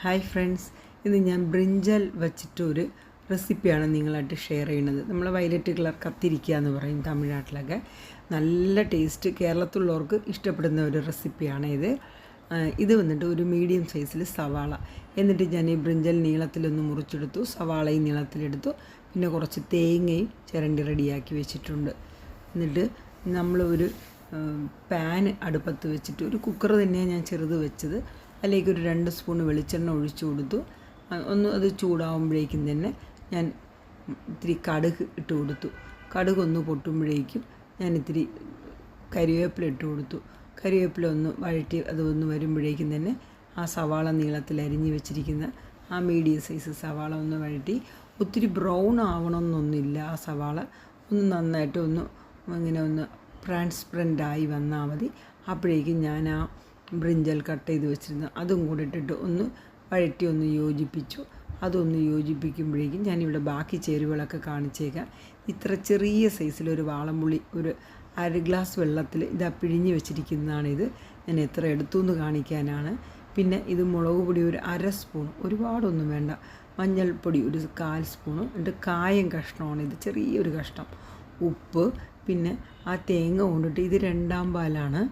Hi friends, ഇത് ഞാൻ ബ്രിഞ്ചൽ വച്ചിട്ടൊരു റെസിപ്പിയാണ് നിങ്ങളായിട്ട് ഷെയർ ചെയ്യുന്നത്. നമ്മൾ വയലറ്റ് കളർ കത്തിരിക്കുക എന്ന് പറയും തമിഴ്നാട്ടിലൊക്കെ. നല്ല ടേസ്റ്റ്, കേരളത്തിലുള്ളവർക്ക് ഇഷ്ടപ്പെടുന്ന ഒരു റെസിപ്പിയാണ് ഇത്. ഇത് വന്നിട്ട് ഒരു മീഡിയം സൈസിൽ സവാള, എന്നിട്ട് ഞാൻ ഈ ബ്രിഞ്ചൽ നീളത്തിലൊന്ന് മുറിച്ചെടുത്തു, സവാളയും നീളത്തിലെടുത്തു, പിന്നെ കുറച്ച് തേങ്ങയും ചിരണ്ടി റെഡിയാക്കി വെച്ചിട്ടുണ്ട്. എന്നിട്ട് നമ്മൾ ഒരു പാൻ അടുപ്പത്ത് വെച്ചിട്ട്, ഒരു കുക്കർ തന്നെയാണ് ഞാൻ ചെറുത് വെച്ചത്, അതിലേക്ക് ഒരു 2 സ്പൂൺ വെളിച്ചെണ്ണ ഒഴിച്ചു കൊടുത്തു. അത് ചൂടാവുമ്പോഴേക്കും തന്നെ ഞാൻ ഇത്തിരി കടുക് ഇട്ട് കൊടുത്തു. കടുക് ഒന്ന് പൊട്ടുമ്പോഴേക്കും ഞാൻ ഇത്തിരി കരിവേപ്പില ഇട്ട് കൊടുത്തു. കരിവേപ്പില ഒന്ന് വഴറ്റി അതൊന്ന് വരുമ്പോഴേക്കും തന്നെ ആ സവാള നീളത്തിൽ അരിഞ്ഞ് വെച്ചിരിക്കുന്ന ആ മീഡിയം സൈസ് സവാള ഒന്ന് വഴറ്റി. ഒത്തിരി ബ്രൗൺ ആവണമെന്നൊന്നുമില്ല, ആ സവാള ഒന്ന് നന്നായിട്ട് ഇങ്ങനെ ഒന്ന് ട്രാൻസ്പെറൻ്റായി വന്നാൽ മതി. അപ്പോഴേക്കും ഞാൻ ആ ബ്രിഞ്ചൽ കട്ട് ചെയ്ത് വെച്ചിരുന്ന അതും കൂടെ ഇട്ടിട്ട് ഒന്ന് വഴറ്റി ഒന്ന് യോജിപ്പിച്ചു. അതൊന്ന് യോജിപ്പിക്കുമ്പോഴേക്കും ഞാനിവിടെ ബാക്കി ചേരുവകളൊക്കെ കാണിച്ചേക്കാം. ഇത്ര ചെറിയ സൈസിലൊരു വാളംപുളി ഒരു 1/2 ഗ്ലാസ് വെള്ളത്തിൽ ഇതാ പിഴിഞ്ഞ് വെച്ചിരിക്കുന്നതാണിത്. ഞാൻ എത്ര എടുത്തു എന്ന് കാണിക്കാനാണ്. പിന്നെ ഇത് മുളക് പൊടി ഒരു 1/2 സ്പൂൺ, ഒരുപാടൊന്നും വേണ്ട. മഞ്ഞൾപ്പൊടി ഒരു 1/4 സ്പൂണ്. എന്നിട്ട് കായം കഷ്ണമാണ് ഇത്, ചെറിയൊരു കഷ്ണം. ഉപ്പ്, പിന്നെ ആ തേങ്ങ കൊണ്ടിട്ട് ഇത് 2ാം പാലാണ്,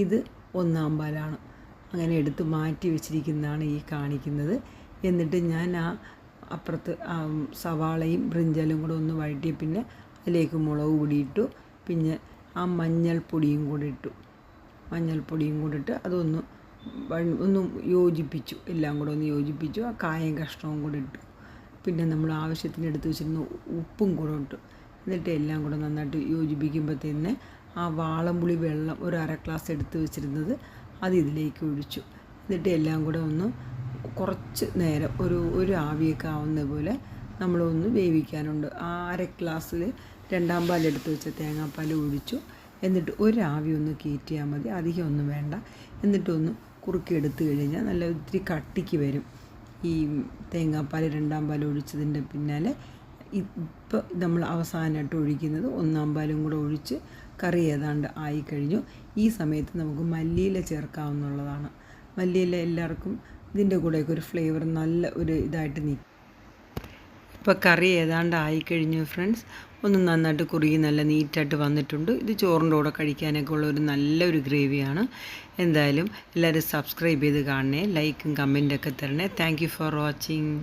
ഇത് 1ാം പാലാണ്. അങ്ങനെ എടുത്ത് മാറ്റി വെച്ചിരിക്കുന്നതാണ് ഈ കാണിക്കുന്നത്. എന്നിട്ട് ഞാൻ ആ അപ്പുറത്ത് സവാളയും ബ്രിഞ്ചലും കൂടെ ഒന്ന് വഴറ്റി, പിന്നെ അതിലേക്ക് മുളക് പൊടി ഇട്ടു, പിന്നെ ആ മഞ്ഞൾപ്പൊടിയും കൂടെ ഇട്ടു. മഞ്ഞൾപ്പൊടിയും കൂടെ ഇട്ട് അതൊന്ന് യോജിപ്പിച്ചു, എല്ലാം കൂടെ ഒന്ന് യോജിപ്പിച്ചു. ആ കായം കഷ്ണവും കൂടെ ഇട്ടു. പിന്നെ നമ്മൾ ആവശ്യത്തിന് എടുത്ത് വെച്ചിരുന്ന ഉപ്പും കൂടെ ഇട്ടു. എന്നിട്ട് എല്ലാം കൂടെ നന്നായിട്ട് യോജിപ്പിക്കുമ്പോഴത്തേന് ആ വാളംപുളി വെള്ളം ഒരു 1/2 ഗ്ലാസ് എടുത്ത് വെച്ചിരുന്നത് അത് ഇതിലേക്ക് ഒഴിച്ചു. എന്നിട്ട് എല്ലാം കൂടെ ഒന്ന് കുറച്ച് നേരം ഒരു ആവിയൊക്കെ ആവുന്ന പോലെ നമ്മളൊന്ന് വേവിക്കാനുണ്ട്. ആ 1/2 ഗ്ലാസ്സിൽ 2ാം പാൽ എടുത്ത് വെച്ച തേങ്ങാപ്പാൽ ഒഴിച്ചു. എന്നിട്ട് ഒരു ആവി ഒന്ന് കയറ്റിയാൽ മതി, അധികം ഒന്നും വേണ്ട. എന്നിട്ടൊന്ന് കുറുക്കി എടുത്തു കഴിഞ്ഞാൽ നല്ല ഒത്തിരി കട്ടിക്ക് വരും. ഈ തേങ്ങാപ്പാൽ 2ാം പാൽ ഒഴിച്ചതിൻ്റെ പിന്നാലെ ഇപ്പോൾ നമ്മൾ അവസാനമായിട്ട് ഒഴിക്കുന്നത് 1ാം പാലും കൂടെ ഒഴിച്ച് കറി ഏതാണ്ട് ആയിക്കഴിഞ്ഞു. ഈ സമയത്ത് നമുക്ക് മല്ലിയില ചേർക്കാവുന്നതാണ്. മല്ലിയില എല്ലാവർക്കും ഇതിൻ്റെ കൂടെയൊക്കെ ഒരു ഫ്ലേവർ നല്ല ഒരു ഇതായിട്ട് നിൽക്കും. ഇപ്പോൾ കറി ഏതാണ്ട് ആയിക്കഴിഞ്ഞു ഫ്രണ്ട്സ്. ഒന്ന് നന്നായിട്ട് കുറുകി നല്ല നീറ്റായിട്ട് വന്നിട്ടുണ്ട്. ഇത് ചോറിൻ്റെ കൂടെ കഴിക്കാനൊക്കെ ഉള്ള ഒരു നല്ലൊരു ഗ്രേവിയാണ്. എന്തായാലും എല്ലാവരും സബ്സ്ക്രൈബ് ചെയ്ത് കാണണേ, ലൈക്കും കമൻറ്റൊക്കെ തരണേ. Thank you for watching.